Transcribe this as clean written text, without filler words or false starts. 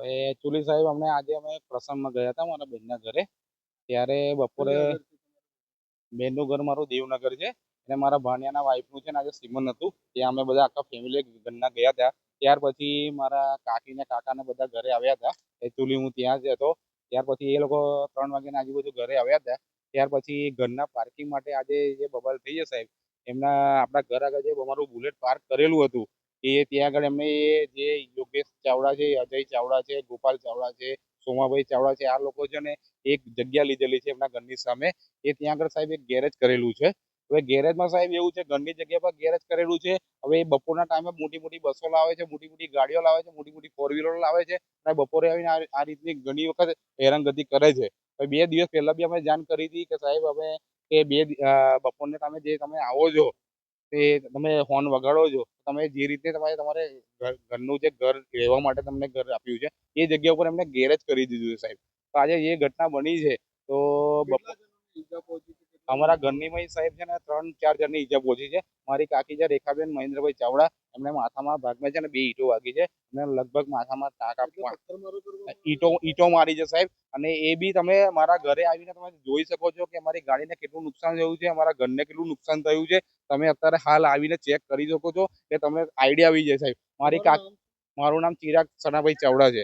Actually સાહેબ અમે એક પ્રસંગમાં ગયા હતા મારા બેનના ઘરે. ત્યારે બપોરે બેનનું ઘર મારું દેવનગર છે અને મારા ભાણિયાના વાઈફનું છે ને આજે સીમંત હતું. ત્યાં અમે બધા આખા ફેમિલી ઘરના ગયા હતા. ત્યાર પછી મારા કાકી ને કાકાને બધા ઘરે આવ્યા હતા. એકચ્યુઅલી હું ત્યાં જ હતો. ત્યાર પછી એ લોકો 3 વાગ્યાના આજુબાજુ ઘરે આવ્યા હતા. ત્યાર પછી ઘરના પાર્કિંગ માટે આજે જે બબાલ થઈ છે સાહેબ, આપણા ઘર આગળ જે અમારું બુલેટ પાર્ક કરેલું હતું એ ત્યાં આગળ એમને જે યોગેશ ચાવડા છે, અજય ચાવડા છે, ગોપાલ ચાવડા છે, સોમાભાઈ ચાવડા છે, આ લોકો છે ને એક જગ્યા લીધેલી છે એમના ઘરની સામે. એ ત્યાં આગળ સાહેબ એક ગેરેજ કરેલું છે. હવે ગેરેજમાં સાહેબ એવું છે, ઘરની જગ્યા પર ગેરેજ કરેલું છે. હવે એ બપોરના ટાઈમે મોટી મોટી બસો લાવે છે, મોટી મોટી ગાડીઓ લાવે છે, મોટી મોટી ફોર વ્હીલર લાવે છે અને બપોરે આવીને આ રીતની ઘણી વખત હેરાનગતિ કરે છે. હવે 2 દિવસ પહેલા બી અમે જાણ કરી હતી કે સાહેબ અમે કે બપોરના ટાઈમે જે તમે આવો છો તે તમે હોર્ન વગાડો છો, તમે જે રીતે તમારે ઘરનું જે ઘર રહેવા માટે તમને ઘર આપ્યું છે એ જગ્યા ઉપર એમને ગેરેજ કરી દીધું છે સાહેબ. તો આજે એ ઘટના બની છે. તો અમારા ઘરની માં સાહેબ છે ને 3-4 જણની ઈજા પહોંચી છે. મારી કાકી છે રેખાબેન મહેન્દ્રભાઈ ચાવડા, એમને માથામાં ભાગમાં છે ને 2 ઈંટો વાગી છે અને લગભગ માથામાં ઈંટો મારી છે સાહેબ. અને એ બી તમે મારા ઘરે આવીને તમે જોઈ શકો છો કે અમારી ગાડીને કેટલું નુકસાન થયું છે, અમારા ઘરને કેટલું નુકસાન થયું છે. તમે અત્યારે હાલ આવીને ચેક કરી શકો છો કે તમને આઈડિયા આવી જાય સાહેબ. મારું નામ ચિરાગ સનાભાઈ ચાવડા છે.